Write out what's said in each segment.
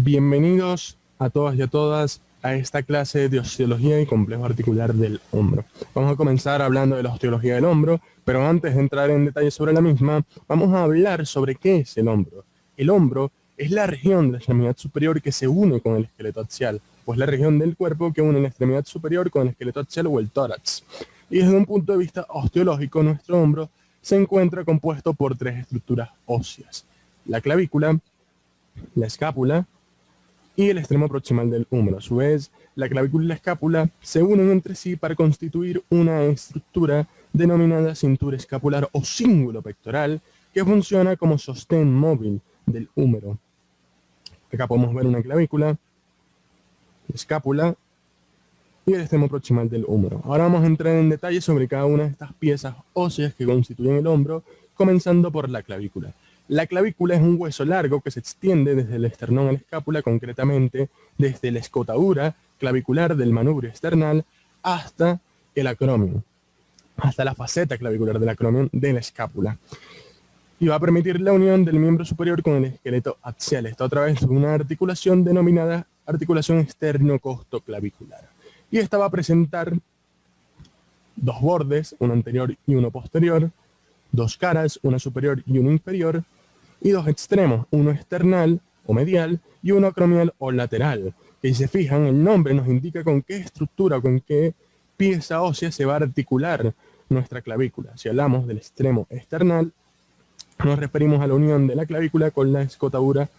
Bienvenidos a todas y a todas a esta clase de osteología y complejo articular del hombro. Vamos a comenzar hablando de la osteología del hombro, pero antes de entrar en detalle sobre la misma, vamos a hablar sobre qué es el hombro. El hombro es la región de la extremidad superior que se une con el esqueleto axial, pues la región del cuerpo que une la extremidad superior con el esqueleto axial o el tórax. Y desde un punto de vista osteológico, nuestro hombro se encuentra compuesto por tres estructuras óseas: la clavícula, la escápula y el extremo proximal del húmero. A su vez, la clavícula y la escápula se unen entre sí para constituir una estructura denominada cintura escapular o cíngulo pectoral, que funciona como sostén móvil del húmero. Acá podemos ver una clavícula, escápula y el extremo proximal del húmero. Ahora vamos a entrar en detalle sobre cada una de estas piezas óseas que constituyen el hombro, comenzando por la clavícula. La clavícula es un hueso largo que se extiende desde el esternón a la escápula, concretamente desde la escotadura clavicular del manubrio esternal hasta el acromion, hasta la faceta clavicular del acromion de la escápula. Y va a permitir la unión del miembro superior con el esqueleto axial. Esta otra vez es una articulación denominada articulación esternocostoclavicular. Y esta va a presentar dos bordes, uno anterior y uno posterior, dos caras, una superior y una inferior, y dos extremos, uno external o medial y uno acromial o lateral, que si se fijan, el nombre nos indica con qué estructura o con qué pieza ósea se va a articular nuestra clavícula. Si hablamos del extremo external, nos referimos a la unión de la clavícula con la escotadura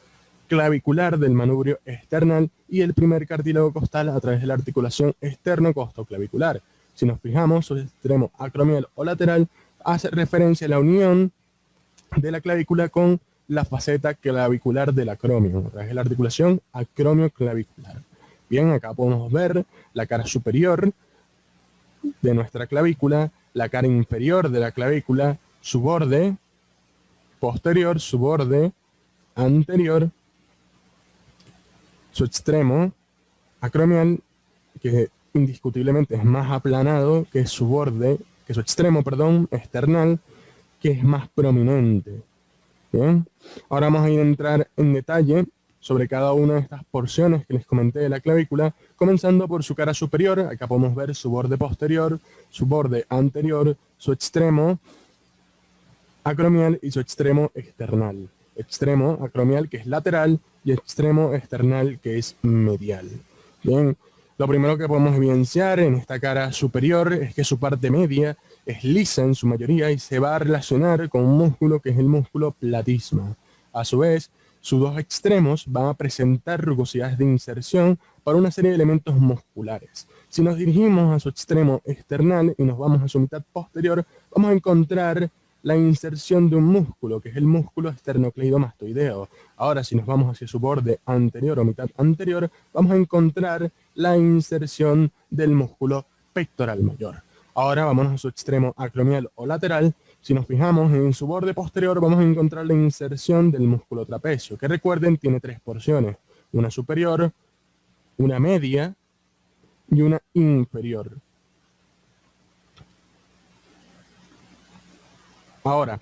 clavicular del manubrio external y el primer cartílago costal a través de la articulación externo-costoclavicular. Si nos fijamos, el extremo acromial o lateral hace referencia a la unión de la clavícula con la faceta clavicular del acromio, a través de la articulación acromio-clavicular. Bien, acá podemos ver la cara superior de nuestra clavícula, la cara inferior de la clavícula, su borde posterior, su borde anterior, su extremo acromial, que indiscutiblemente es más aplanado que su borde, que su extremo, perdón, external, que es más prominente. Bien, ahora vamos a ir a entrar en detalle sobre cada una de estas porciones que les comenté de la clavícula, comenzando por su cara superior. Acá podemos ver su borde posterior, su borde anterior, su extremo acromial y su extremo external. Extremo acromial, que es lateral, y extremo external, que es medial. Bien, lo primero que podemos evidenciar en esta cara superior es que su parte media es lisa en su mayoría y se va a relacionar con un músculo que es el músculo platisma. A su vez, sus dos extremos van a presentar rugosidades de inserción para una serie de elementos musculares. Si nos dirigimos a su extremo external y nos vamos a su mitad posterior, vamos a encontrar la inserción de un músculo, que es el músculo esternocleidomastoideo. Ahora, si nos vamos hacia su borde anterior o mitad anterior, vamos a encontrar la inserción del músculo pectoral mayor. Ahora vámonos a su extremo acromial o lateral. Si nos fijamos en su borde posterior, vamos a encontrar la inserción del músculo trapecio, que recuerden tiene tres porciones: una superior, una media y una inferior. Ahora,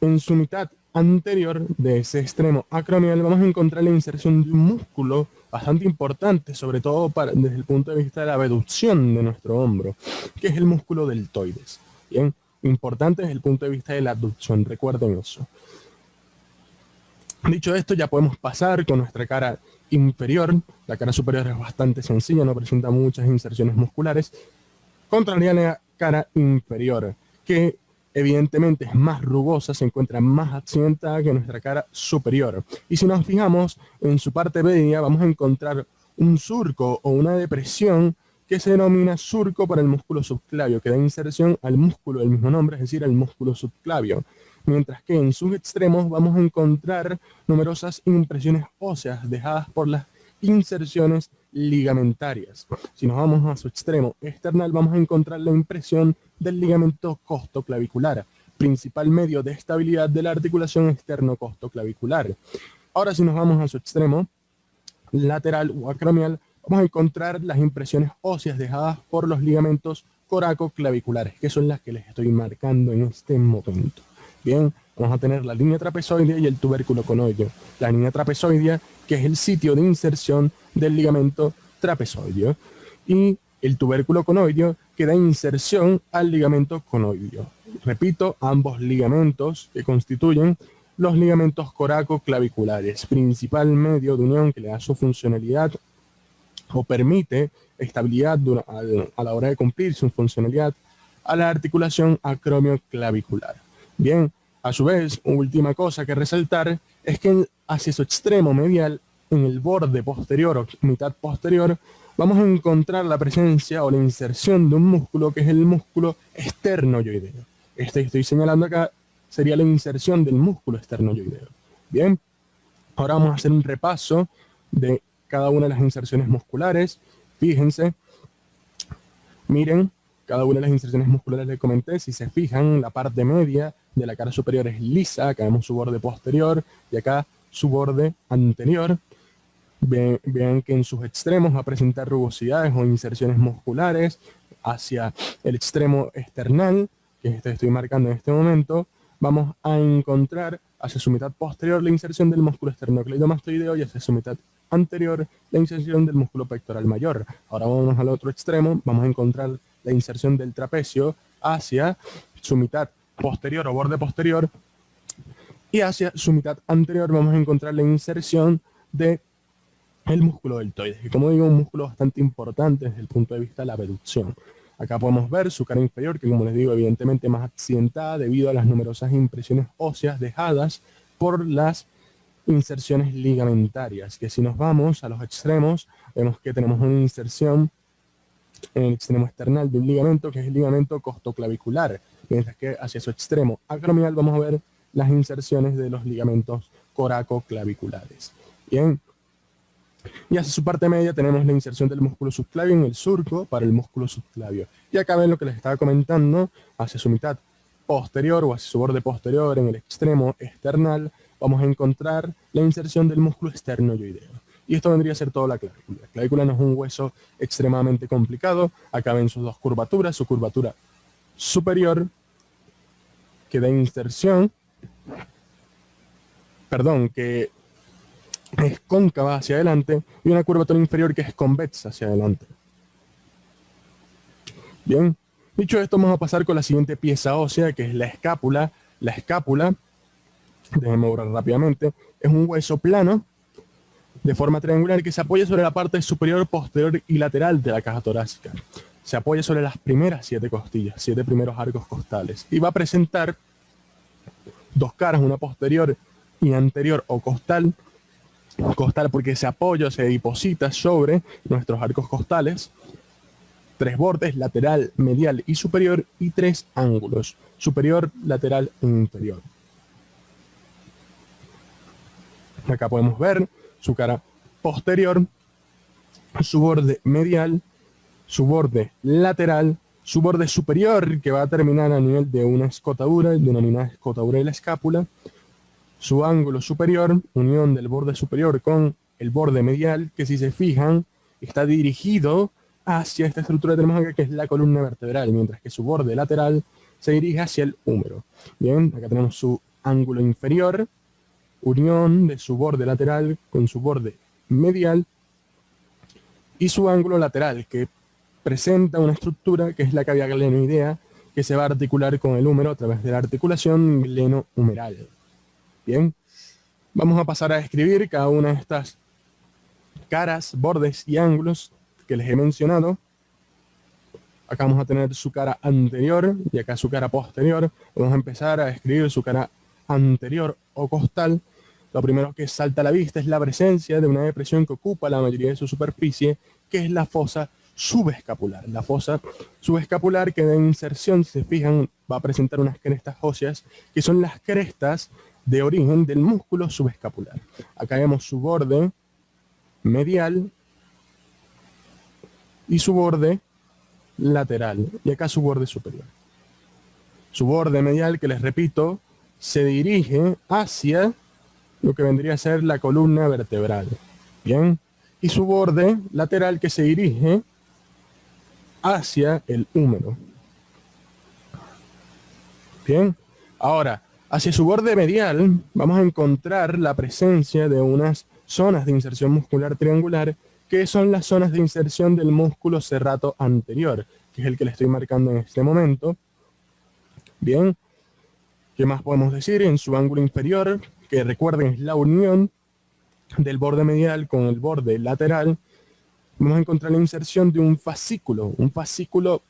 en su mitad anterior de ese extremo acromial vamos a encontrar la inserción de un músculo bastante importante, sobre todo desde el punto de vista de la abducción de nuestro hombro, que es el músculo deltoides. Bien, importante desde el punto de vista de la abducción, recuerden eso. Dicho esto, ya podemos pasar con nuestra cara inferior. La cara superior es bastante sencilla, no presenta muchas inserciones musculares, contraria a la cara inferior, que evidentemente es más rugosa, se encuentra más accidentada que nuestra cara superior. Y si nos fijamos en su parte media, vamos a encontrar un surco o una depresión que se denomina surco para el músculo subclavio, que da inserción al músculo del mismo nombre, es decir, al músculo subclavio. Mientras que en sus extremos vamos a encontrar numerosas impresiones óseas dejadas por las inserciones ligamentarias. Si nos vamos a su extremo external, vamos a encontrar la impresión del ligamento costoclavicular, principal medio de estabilidad de la articulación externo-costoclavicular. Ahora, si nos vamos a su extremo lateral o acromial, vamos a encontrar las impresiones óseas dejadas por los ligamentos coracoclaviculares, que son las que les estoy marcando en este momento. Bien, Vamos a tener la línea trapezoidea y el tubérculo conoideo. La línea trapezoidea, que es el sitio de inserción del ligamento trapezoideo, y el tubérculo conoideo, que da inserción al ligamento conoideo. Repito, ambos ligamentos que constituyen los ligamentos coracoclaviculares, principal medio de unión que le da su funcionalidad o permite estabilidad a la hora de cumplir su funcionalidad a la articulación acromioclavicular. Bien, a su vez, última cosa que resaltar es que hacia su extremo medial, en el borde posterior o mitad posterior, vamos a encontrar la presencia o la inserción de un músculo que es el músculo esternoyoideo. Este que estoy señalando acá sería la inserción del músculo esternoyoideo. Bien, ahora vamos a hacer un repaso de cada una de las inserciones musculares. Fíjense, miren, cada una de las inserciones musculares les comenté. Si se fijan, la parte media de la cara superior es lisa. Acá vemos su borde posterior y acá su borde anterior. Vean que en sus extremos va a presentar rugosidades o inserciones musculares hacia el extremo external, que estoy marcando en este momento. Vamos a encontrar hacia su mitad posterior la inserción del músculo esternocleidomastoideo y hacia su mitad anterior la inserción del músculo pectoral mayor. Ahora vamos al otro extremo, vamos a encontrar la inserción del trapecio hacia su mitad posterior o borde posterior, y hacia su mitad anterior vamos a encontrar la inserción de el músculo deltoides, que como digo, un músculo bastante importante desde el punto de vista de la abducción. Acá podemos ver su cara inferior, que como les digo, evidentemente más accidentada debido a las numerosas impresiones óseas dejadas por las inserciones ligamentarias, que si nos vamos a los extremos, vemos que tenemos una inserción en el extremo external de un ligamento, que es el ligamento costoclavicular, mientras que hacia su extremo acromial vamos a ver las inserciones de los ligamentos coracoclaviculares. Bien. Y hacia su parte media tenemos la inserción del músculo subclavio en el surco para el músculo subclavio. Y acá ven lo que les estaba comentando, hacia su mitad posterior o hacia su borde posterior en el extremo external, vamos a encontrar la inserción del músculo esternoyoideo. Y esto vendría a ser toda la clavícula. La clavícula no es un hueso extremadamente complicado. Acá ven sus dos curvaturas, su curvatura superior, que da inserción, que es cóncava hacia adelante, y una curvatura inferior que es convexa hacia adelante. Bien, dicho esto, vamos a pasar con la siguiente pieza ósea, que es la escápula. La escápula, déjenme borrar rápidamente, es un hueso plano de forma triangular que se apoya sobre la parte superior, posterior y lateral de la caja torácica. Se apoya sobre las primeras 7 costillas, 7 primeros arcos costales, y va a presentar dos caras, una posterior y anterior o costal porque se apoya, se deposita sobre nuestros arcos costales, 3 bordes, lateral, medial y superior, y 3 ángulos, superior, lateral e inferior. Acá podemos ver su cara posterior, su borde medial, su borde lateral, su borde superior, que va a terminar a nivel de una escotadura, denominada escotadura de la escápula, su ángulo superior, unión del borde superior con el borde medial, que si se fijan, está dirigido hacia esta estructura que tenemos acá, que es la columna vertebral, mientras que su borde lateral se dirige hacia el húmero. Bien, acá tenemos su ángulo inferior, unión de su borde lateral con su borde medial, y su ángulo lateral, que presenta una estructura que es la cavidad glenoidea, que se va a articular con el húmero a través de la articulación glenohumeral. Bien, vamos a pasar a describir cada una de estas caras, bordes y ángulos que les he mencionado. Acá vamos a tener su cara anterior y acá su cara posterior. Vamos a empezar a describir su cara anterior o costal. Lo primero que salta a la vista es la presencia de una depresión que ocupa la mayoría de su superficie, que es la fosa subescapular. La fosa subescapular, que da inserción, si se fijan, va a presentar unas crestas óseas, que son las crestas de origen del músculo subescapular. Acá vemos su borde medial y su borde lateral, y acá su borde superior. Su borde medial, que les repito, se dirige hacia lo que vendría a ser la columna vertebral. Bien, y su borde lateral, que se dirige hacia el húmero. Bien, ahora, Hacia su borde medial vamos a encontrar la presencia de unas zonas de inserción muscular triangular, que son las zonas de inserción del músculo serrato anterior, que es el que le estoy marcando en este momento. Bien, ¿qué más podemos decir? En su ángulo inferior, que recuerden es la unión del borde medial con el borde lateral, vamos a encontrar la inserción de un fascículo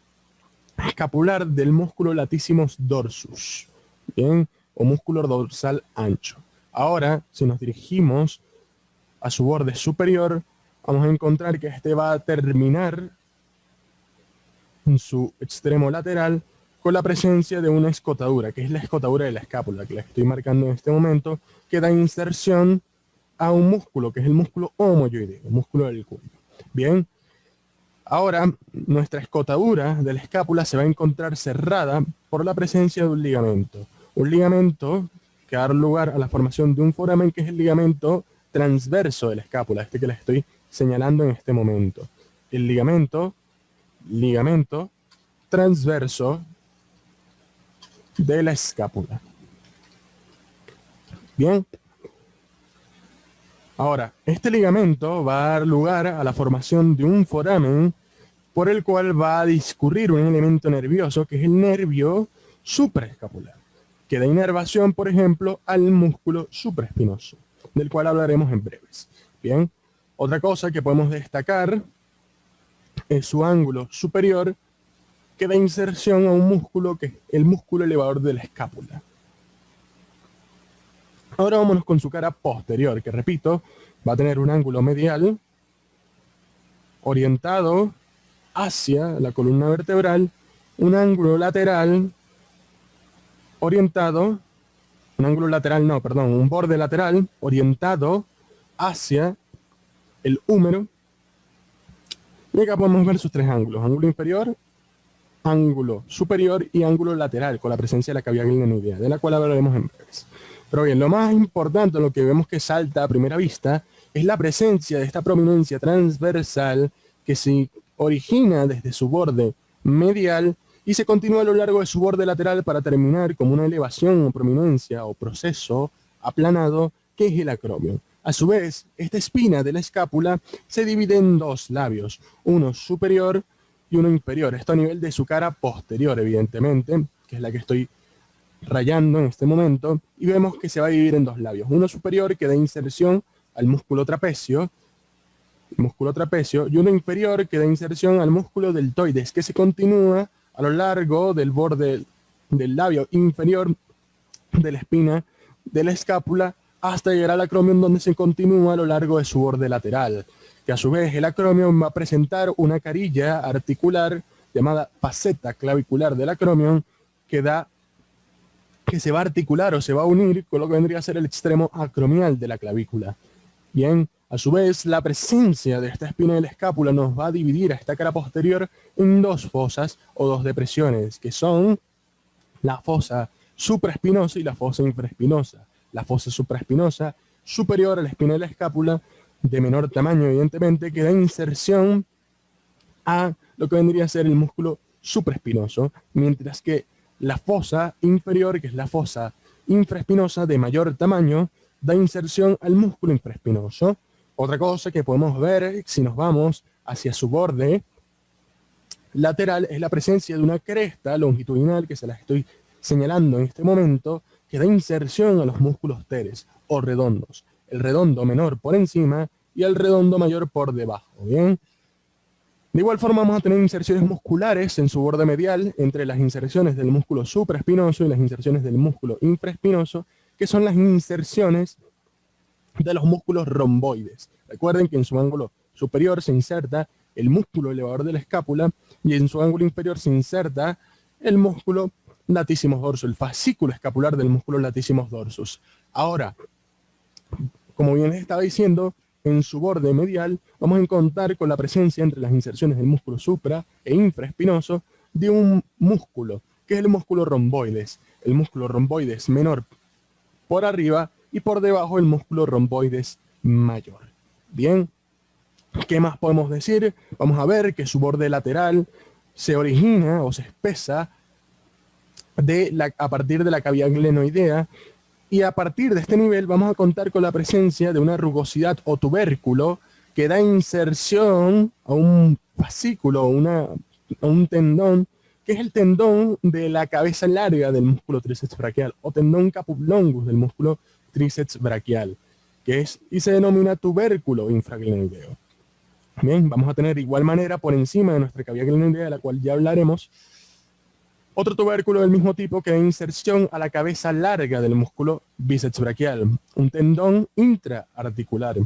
escapular del músculo latissimus dorsus, bien, o músculo dorsal ancho. Ahora, si nos dirigimos a su borde superior, vamos a encontrar que este va a terminar en su extremo lateral con la presencia de una escotadura, que es la escotadura de la escápula, que la estoy marcando en este momento, que da inserción a un músculo, que es el músculo homoyoideo, el músculo del cuello. Bien, ahora nuestra escotadura de la escápula se va a encontrar cerrada por la presencia de un ligamento. Un ligamento que va a dar lugar a la formación de un foramen, que es el ligamento transverso de la escápula, este que les estoy señalando en este momento. El ligamento transverso de la escápula. Bien. Ahora, este ligamento va a dar lugar a la formación de un foramen por el cual va a discurrir un elemento nervioso, que es el nervio supraescapular, que da inervación, por ejemplo, al músculo supraespinoso, del cual hablaremos en breves. Bien, otra cosa que podemos destacar es su ángulo superior, que da inserción a un músculo que es el músculo elevador de la escápula. Ahora vámonos con su cara posterior, que repito, va a tener un ángulo medial orientado hacia la columna vertebral, un ángulo lateral orientado, un borde lateral orientado hacia el húmero. Y acá podemos ver sus tres ángulos: ángulo inferior, ángulo superior y ángulo lateral, con la presencia de la cavidad glenoidea, de la cual hablaremos en breves. Pero bien, lo más importante, lo que vemos que salta a primera vista, es la presencia de esta prominencia transversal que se origina desde su borde medial y se continúa a lo largo de su borde lateral para terminar como una elevación o prominencia o proceso aplanado, que es el acromio. A su vez, esta espina de la escápula se divide en dos labios, uno superior y uno inferior. Esto a nivel de su cara posterior, evidentemente, que es la que estoy rayando en este momento, y vemos que se va a dividir en dos labios. Uno superior que da inserción al músculo trapecio, y uno inferior que da inserción al músculo deltoides, que se continúa a lo largo del borde del labio inferior de la espina de la escápula hasta llegar al acromion, donde se continúa a lo largo de su borde lateral, que a su vez el acromion va a presentar una carilla articular llamada faceta clavicular del acromion, que se va a articular o se va a unir con lo que vendría a ser el extremo acromial de la clavícula. Bien, a su vez, la presencia de esta espina de la escápula nos va a dividir a esta cara posterior en dos fosas o dos depresiones, que son la fosa supraespinosa y la fosa infraespinosa. La fosa supraespinosa superior a la espina de la escápula, de menor tamaño evidentemente, que da inserción a lo que vendría a ser el músculo supraespinoso, mientras que la fosa inferior, que es la fosa infraespinosa de mayor tamaño, da inserción al músculo infraespinoso. Otra cosa que podemos ver si nos vamos hacia su borde lateral es la presencia de una cresta longitudinal, que se la estoy señalando en este momento, que da inserción a los músculos teres o redondos. El redondo menor por encima y el redondo mayor por debajo. Bien. De igual forma vamos a tener inserciones musculares en su borde medial entre las inserciones del músculo supraespinoso y las inserciones del músculo infraespinoso, que son las inserciones de los músculos romboides. Recuerden que en su ángulo superior se inserta el músculo elevador de la escápula y en su ángulo inferior se inserta el músculo latissimus dorsus, el fascículo escapular del músculo latissimus dorsus. Ahora, como bien les estaba diciendo, en su borde medial vamos a encontrar con la presencia entre las inserciones del músculo supra e infraespinoso de un músculo, que es el músculo romboides. El músculo romboides menor por arriba y por debajo el músculo romboides mayor. Bien, ¿qué más podemos decir? Vamos a ver que su borde lateral se origina o se espesa a partir de la cavidad glenoidea, y a partir de este nivel vamos a contar con la presencia de una rugosidad o tubérculo que da inserción a un fascículo, a un tendón, que es el tendón de la cabeza larga del músculo tríceps braquial, o tendón caput longus del músculo tríceps braquial, que es y se denomina tubérculo infraglenoideo. Bien, vamos a tener de igual manera por encima de nuestra cavidad glenoidea, de la cual ya hablaremos, otro tubérculo del mismo tipo que da inserción a la cabeza larga del músculo bíceps braquial, un tendón intraarticular.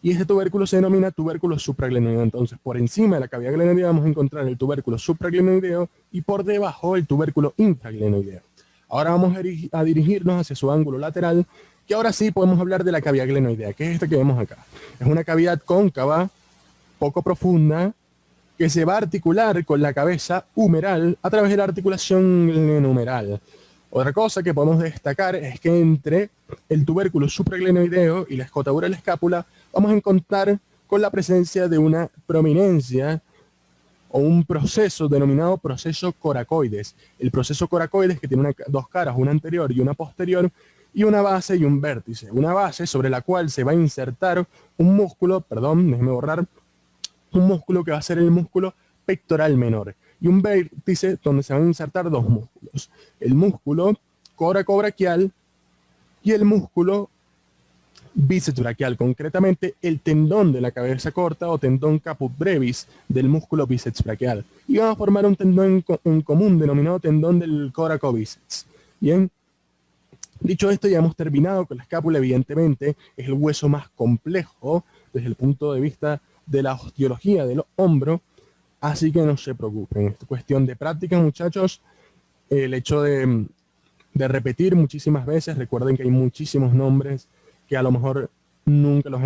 Y este tubérculo se denomina tubérculo supraglenoideo. Entonces, por encima de la cavidad glenoidea vamos a encontrar el tubérculo supraglenoideo y por debajo el tubérculo infraglenoideo. Ahora vamos a dirigirnos hacia su ángulo lateral, que ahora sí podemos hablar de la cavidad glenoidea, que es esta que vemos acá. Es una cavidad cóncava, poco profunda, que se va a articular con la cabeza humeral a través de la articulación glenohumeral. Otra cosa que podemos destacar es que entre el tubérculo supraglenoideo y la escotadura de la escápula vamos a encontrar con la presencia de una prominencia o un proceso denominado proceso coracoides. El proceso coracoides, que tiene dos caras, una anterior y una posterior, y una base y un vértice. Una base sobre la cual se va a insertar un músculo, déjeme borrar, un músculo que va a ser el músculo pectoral menor, y un vértice donde se van a insertar dos músculos, el músculo coracobraquial y el músculo bíceps braquial, concretamente el tendón de la cabeza corta o tendón caput brevis del músculo bíceps braquial, y van a formar un tendón en común denominado tendón del coracobíceps. Bien, dicho esto, ya hemos terminado con la escápula. Evidentemente es el hueso más complejo desde el punto de vista de la osteología del hombro, así que no se preocupen, es cuestión de práctica, muchachos. El hecho de repetir muchísimas veces, recuerden que hay muchísimos nombres que a lo mejor nunca los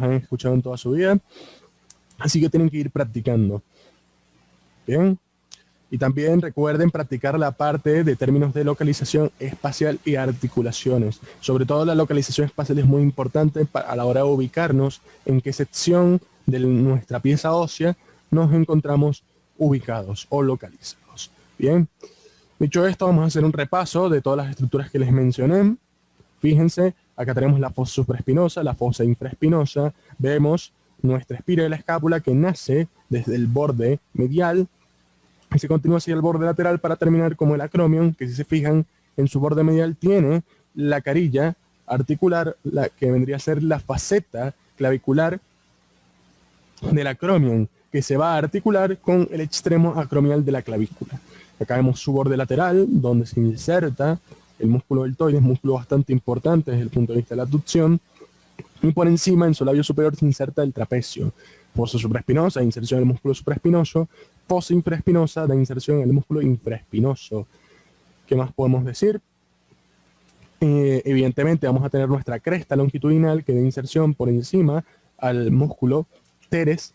han escuchado en toda su vida, así que tienen que ir practicando. Bien, y también recuerden practicar la parte de términos de localización espacial y articulaciones. Sobre todo la localización espacial es muy importante a la hora de ubicarnos en qué sección de nuestra pieza ósea nos encontramos ubicados o localizados. Bien, dicho esto, vamos a hacer un repaso de todas las estructuras que les mencioné. Fíjense, acá tenemos la fosa supraespinosa, la fosa infraespinosa. Vemos nuestra espira de la escápula que nace desde el borde medial y se continúa hacia el borde lateral para terminar como el acromion, que si se fijan en su borde medial tiene la carilla articular, la que vendría a ser la faceta clavicular del acromion, que se va a articular con el extremo acromial de la clavícula. Acá vemos su borde lateral, donde se inserta el músculo deltoides, músculo bastante importante desde el punto de vista de la abducción, y por encima, en su labio superior, se inserta el trapecio. Fosa supraespinosa, inserción del músculo supraespinoso. Fosa infraespinosa, da inserción en el músculo infraespinoso. ¿Qué más podemos decir? Evidentemente vamos a tener nuestra cresta longitudinal que da inserción por encima al músculo teres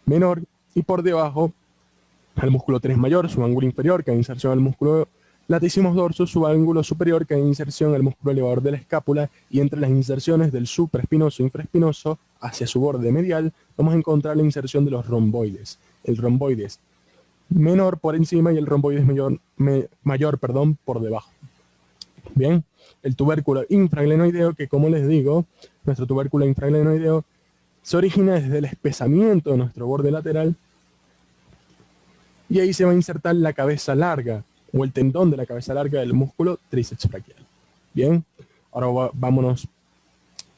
menor y por debajo al músculo teres mayor, su ángulo inferior que da inserción al músculo latissimus dorsus, su ángulo superior que da inserción al músculo elevador de la escápula, y entre las inserciones del supraespinoso e infraespinoso hacia su borde medial vamos a encontrar la inserción de los romboides. El romboides menor por encima y el romboides mayor por debajo. Bien, el tubérculo infraglenoideo, que como les digo, nuestro tubérculo infraglenoideo se origina desde el espesamiento de nuestro borde lateral y ahí se va a insertar la cabeza larga o el tendón de la cabeza larga del músculo tríceps braquial. Bien, ahora vámonos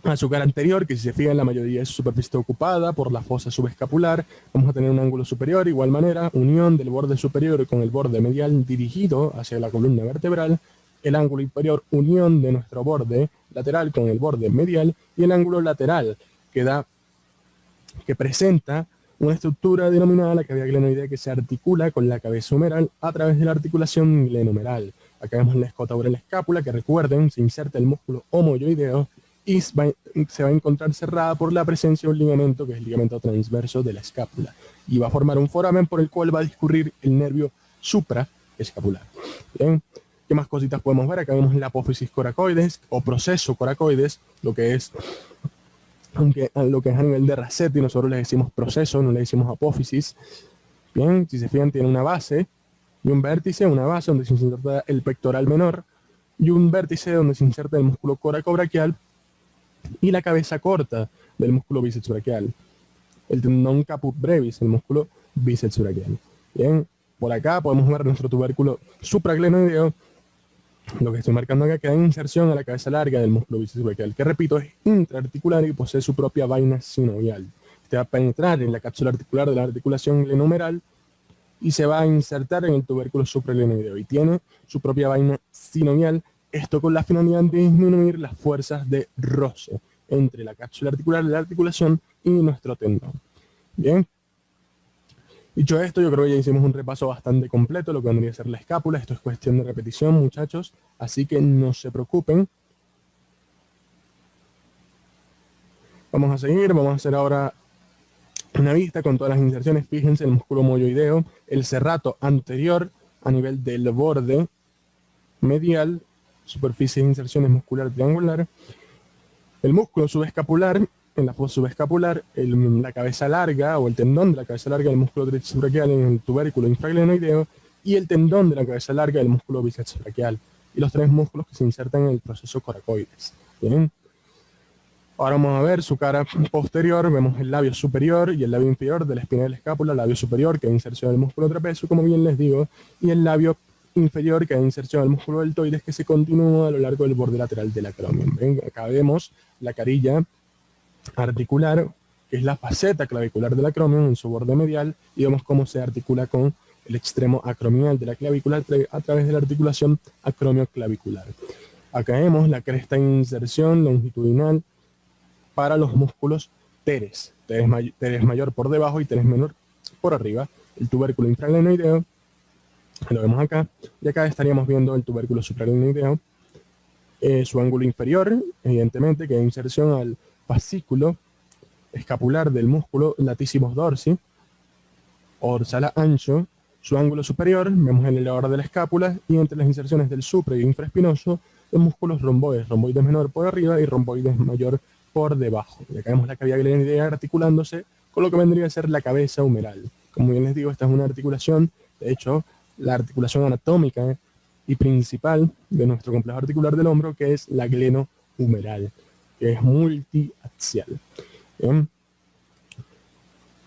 a su cara anterior, que si se fijan la mayoría es superficie ocupada por la fosa subescapular. Vamos a tener un ángulo superior, igual manera, unión del borde superior con el borde medial dirigido hacia la columna vertebral, el ángulo inferior, unión de nuestro borde lateral con el borde medial, y el ángulo lateral que presenta una estructura denominada la cavidad glenoidea que se articula con la cabeza humeral a través de la articulación glenohumeral. Acá vemos la escotadura de la escápula, que recuerden, se inserta el músculo homoyoideo y se va a encontrar cerrada por la presencia de un ligamento, que es el ligamento transverso de la escápula, y va a formar un foramen por el cual va a discurrir el nervio supraescapular. Bien, ¿qué más cositas podemos ver? Acá vemos la apófisis coracoides o proceso coracoides, lo que es a nivel de Rasetti nosotros le decimos proceso, no le decimos apófisis. Bien, si se fijan tiene una base y un vértice, una base donde se inserta el pectoral menor, y un vértice donde se inserta el músculo coracobraquial y la cabeza corta del músculo bíceps braquial. El tendón caput brevis, el músculo bíceps braquial. Bien, por acá podemos ver nuestro tubérculo supraglenoideo. Lo que estoy marcando acá queda en inserción a la cabeza larga del músculo bíceps braquial, que repito, es intraarticular y posee su propia vaina sinovial. Este va a penetrar en la cápsula articular de la articulación glenohumeral y se va a insertar en el tubérculo supraglenoideo y tiene su propia vaina sinovial, esto con la finalidad de disminuir las fuerzas de roce entre la cápsula articular de la articulación y nuestro tendón. Bien. Dicho esto, yo creo que ya hicimos un repaso bastante completo de lo que vendría a ser la escápula. Esto es cuestión de repetición, muchachos, así que no se preocupen. Vamos a seguir, vamos a hacer ahora una vista con todas las inserciones. Fíjense, el músculo moyoideo, el serrato anterior a nivel del borde medial, superficie de inserciones muscular triangular, el músculo subescapular, en la fosa subescapular, la cabeza larga o el tendón de la cabeza larga del músculo tríceps braquial en el tubérculo infraglenoideo y el tendón de la cabeza larga del músculo bíceps braquial y los tres músculos que se insertan en el proceso coracoides. Bien. Ahora vamos a ver su cara posterior, vemos el labio superior y el labio inferior de la espina de la escápula, labio superior que es inserción del músculo trapecio, como bien les digo, y el labio inferior que es inserción del músculo deltoides que se continúa a lo largo del borde lateral del acromion. ¿Ven? Acá vemos la carilla articular, que es la faceta clavicular del acromion en su borde medial, y vemos cómo se articula con el extremo acromial de la clavícula a través de la articulación acromioclavicular. Acá vemos la cresta de inserción longitudinal para los músculos teres, teres mayor por debajo y teres menor por arriba, el tubérculo infraglenoideo, lo vemos acá, y acá estaríamos viendo el tubérculo supraglenoideo, su ángulo inferior, evidentemente, que es inserción al fascículo escapular del músculo latissimus dorsi, dorsal ancho, su ángulo superior, vemos el elevador de la escápula, y entre las inserciones del supra y infraespinoso, los músculos romboides, romboides menor por arriba y romboides mayor por debajo. Y acá vemos la cavidad glenoidea articulándose con lo que vendría a ser la cabeza humeral. Como bien les digo, esta es una articulación, de hecho, la articulación anatómica y principal de nuestro complejo articular del hombro, que es la glenohumeral, que es multiaxial. Bien.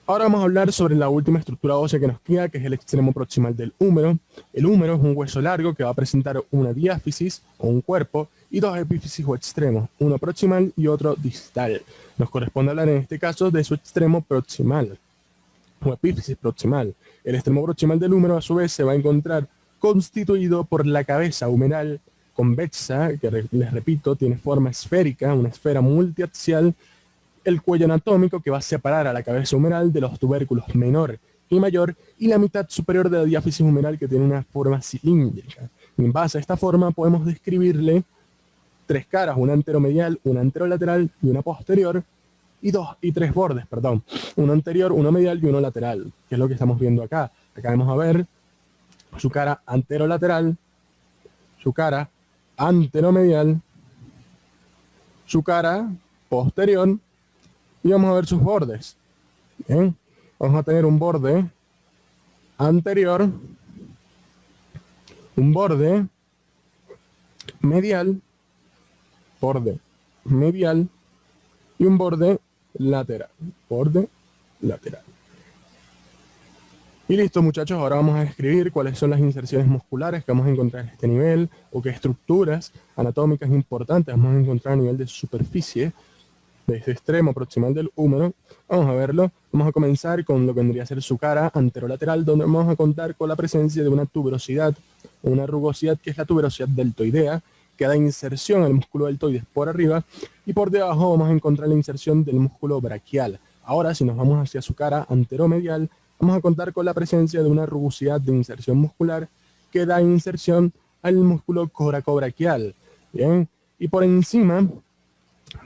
Ahora vamos a hablar sobre la última estructura ósea que nos queda, que es el extremo proximal del húmero. El húmero es un hueso largo que va a presentar una diáfisis o un cuerpo y dos epífisis o extremos, uno proximal y otro distal. Nos corresponde hablar en este caso de su extremo proximal o epífisis proximal. El extremo proximal del húmero a su vez se va a encontrar constituido por la cabeza humeral convexa, que les repito, tiene forma esférica, una esfera multiaxial, el cuello anatómico que va a separar a la cabeza humeral de los tubérculos menor y mayor, y la mitad superior de la diáfisis humeral que tiene una forma cilíndrica. En base a esta forma podemos describirle tres caras, una anteromedial, una anterolateral y una posterior, y tres bordes, perdón, uno anterior, uno medial y uno lateral, que es lo que estamos viendo acá. Acá vamos a ver su cara anterolateral, su cara anteromedial, su cara posterior, y vamos a ver sus bordes. Bien, vamos a tener un borde anterior, un borde medial, y un borde lateral, Y listo, muchachos, ahora vamos a describir cuáles son las inserciones musculares que vamos a encontrar en este nivel, o qué estructuras anatómicas importantes vamos a encontrar a nivel de superficie de este extremo proximal del húmero. Vamos a verlo. Vamos a comenzar con lo que vendría a ser su cara anterolateral, donde vamos a contar con la presencia de una tuberosidad, una rugosidad que es la tuberosidad deltoidea, que da inserción al músculo deltoides por arriba, y por debajo vamos a encontrar la inserción del músculo braquial. Ahora, si nos vamos hacia su cara anteromedial, vamos a contar con la presencia de una rugosidad de inserción muscular que da inserción al músculo coracobraquial. Bien, y por encima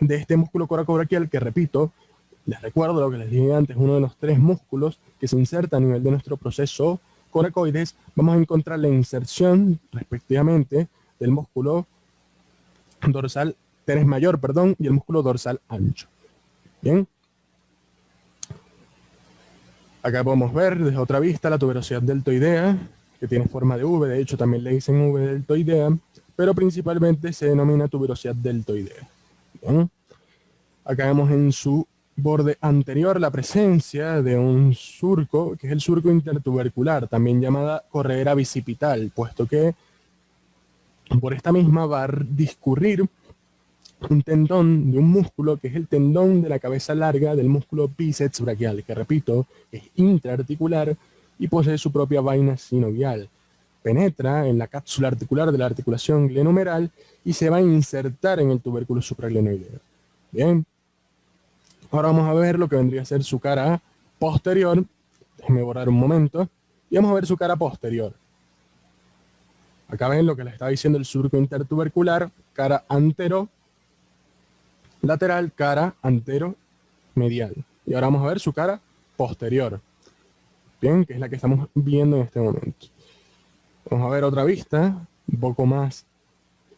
de este músculo coracobraquial, que repito, les recuerdo lo que les dije antes, uno de los tres músculos que se inserta a nivel de nuestro proceso coracoides, vamos a encontrar la inserción, respectivamente, del músculo dorsal teres mayor, y el músculo dorsal ancho. Bien. Acá podemos ver desde otra vista la tuberosidad deltoidea, que tiene forma de V, de hecho también le dicen V deltoidea, pero principalmente se denomina tuberosidad deltoidea. Bien. Acá vemos en su borde anterior la presencia de un surco, que es el surco intertubercular, también llamada corredera bicipital, puesto que por esta misma va a discurrir un tendón de un músculo que es el tendón de la cabeza larga del músculo bíceps braquial, que repito, es intraarticular y posee su propia vaina sinovial. Penetra en la cápsula articular de la articulación glenohumeral y se va a insertar en el tubérculo supraglenoideo. Bien. Ahora vamos a ver lo que vendría a ser su cara posterior. Déjenme borrar un momento. Y vamos a ver su cara posterior. Acá ven lo que les estaba diciendo el surco intertubercular, cara antero, lateral, cara antero, medial. Y ahora vamos a ver su cara posterior. Bien, que es la que estamos viendo en este momento. Vamos a ver otra vista, un poco más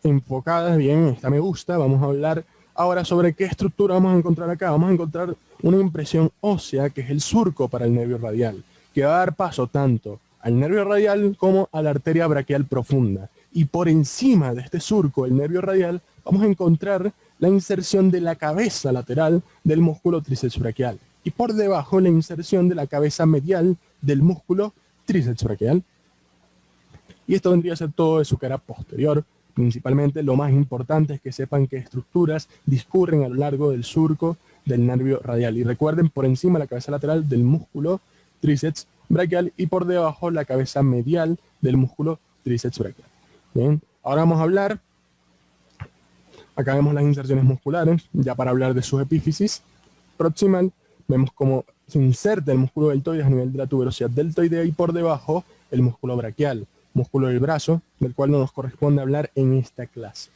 enfocada. Bien, esta me gusta. Vamos a hablar ahora sobre qué estructura vamos a encontrar acá. Vamos a encontrar una impresión ósea, que es el surco para el nervio radial, que va a dar paso tanto al nervio radial como a la arteria braquial profunda. Y por encima de este surco, el nervio radial, vamos a encontrar la inserción de la cabeza lateral del músculo tríceps braquial. Y por debajo, la inserción de la cabeza medial del músculo tríceps braquial. Y esto vendría a ser todo de su cara posterior. Principalmente lo más importante es que sepan qué estructuras discurren a lo largo del surco del nervio radial. Y recuerden, por encima la cabeza lateral del músculo tríceps braquial y por debajo la cabeza medial del músculo tríceps braquial. Bien, ahora vamos a hablar, acá vemos las inserciones musculares, ya para hablar de sus epífisis proximal, vemos cómo se inserta el músculo deltoides a nivel de la tuberosidad deltoidea y por debajo el músculo braquial, músculo del brazo, del cual no nos corresponde hablar en esta clase.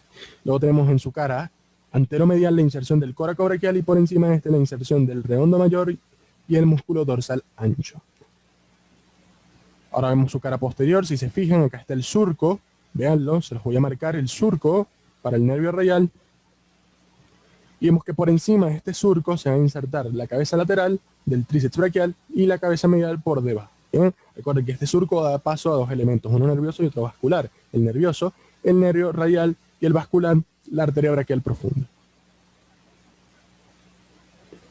Luego tenemos en su cara anteromedial la inserción del coracobraquial y por encima de este la inserción del redondo mayor y el músculo dorsal ancho. Ahora vemos su cara posterior. Si se fijan, acá está el surco. Véanlo, se los voy a marcar, el surco para el nervio radial. Y vemos que por encima de este surco se va a insertar la cabeza lateral del tríceps braquial y la cabeza medial por debajo. ¿Bien? Recuerden que este surco da paso a dos elementos, uno nervioso y otro vascular. El nervioso, el nervio radial y el vascular, la arteria braquial profunda.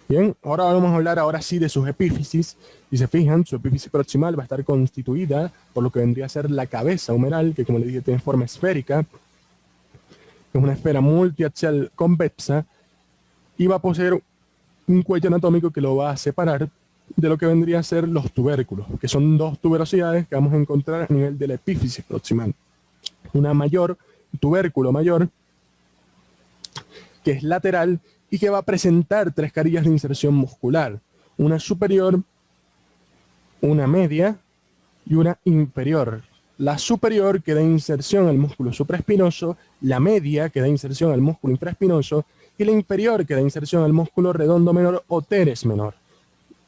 Bien, ahora vamos a hablar ahora sí de sus epífisis. Si se fijan, su epífisis proximal va a estar constituida por lo que vendría a ser la cabeza humeral, que como les dije tiene forma esférica. Es una esfera multiaxial convexa y va a poseer un cuello anatómico que lo va a separar de lo que vendría a ser los tubérculos, que son dos tuberosidades que vamos a encontrar a nivel de la epífisis proximal. Una mayor, tubérculo mayor, que es lateral y que va a presentar tres carillas de inserción muscular, una superior, una media y una inferior. La superior que da inserción al músculo supraespinoso, la media que da inserción al músculo infraespinoso y la inferior que da inserción al músculo redondo menor o teres menor.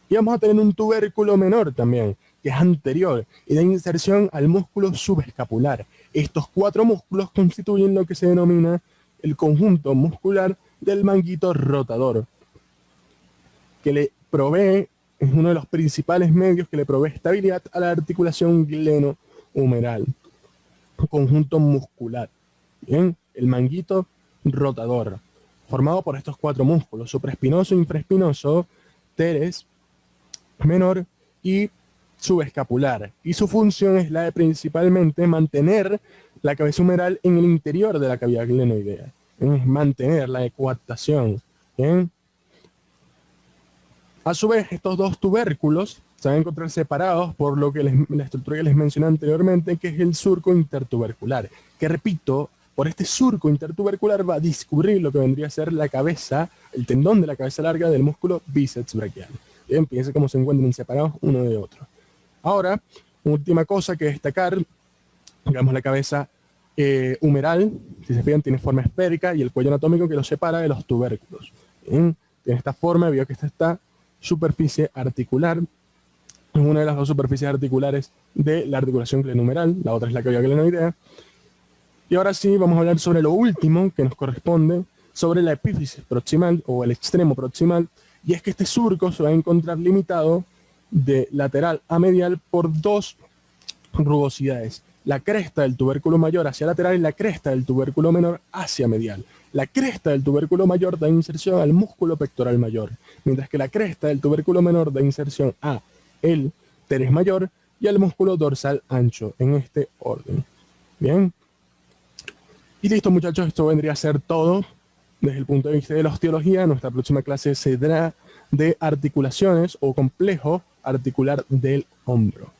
Y vamos a tener un tubérculo menor también, que es anterior y da inserción al músculo subescapular. Estos cuatro músculos constituyen lo que se denomina el conjunto muscular del manguito rotador, que le provee, es uno de los principales medios que le provee estabilidad a la articulación glenohumeral, conjunto muscular. Bien, el manguito rotador, formado por estos cuatro músculos, supraespinoso, infraespinoso, teres menor y subescapular. Y su función es la de principalmente mantener la cabeza humeral en el interior de la cavidad glenoidea. Es mantener la ecuatación. ¿Bien? A su vez, estos dos tubérculos se van a encontrar separados por lo que la estructura que les mencioné anteriormente, que es el surco intertubercular. Que repito, por este surco intertubercular va a discurrir lo que vendría a ser la cabeza, el tendón de la cabeza larga del músculo bíceps braquial. Bien, fíjense cómo se encuentran separados uno de otro. Ahora, última cosa que destacar, digamos la cabeza humeral, si se fijan, tiene forma esférica y el cuello anatómico que lo separa de los tubérculos. Bien, tiene esta forma, veo que esta está superficie articular, es una de las dos superficies articulares de la articulación glenohumeral, la otra es la cavidad glenoidea. Y ahora sí vamos a hablar sobre lo último que nos corresponde, sobre la epífisis proximal o el extremo proximal, y es que este surco se va a encontrar limitado de lateral a medial por dos rugosidades. La cresta del tubérculo mayor hacia lateral y la cresta del tubérculo menor hacia medial. La cresta del tubérculo mayor da inserción al músculo pectoral mayor, mientras que la cresta del tubérculo menor da inserción a el teres mayor y al músculo dorsal ancho, en este orden. Bien. Y listo, muchachos, esto vendría a ser todo desde el punto de vista de la osteología. Nuestra próxima clase será de articulaciones o complejo articular del hombro.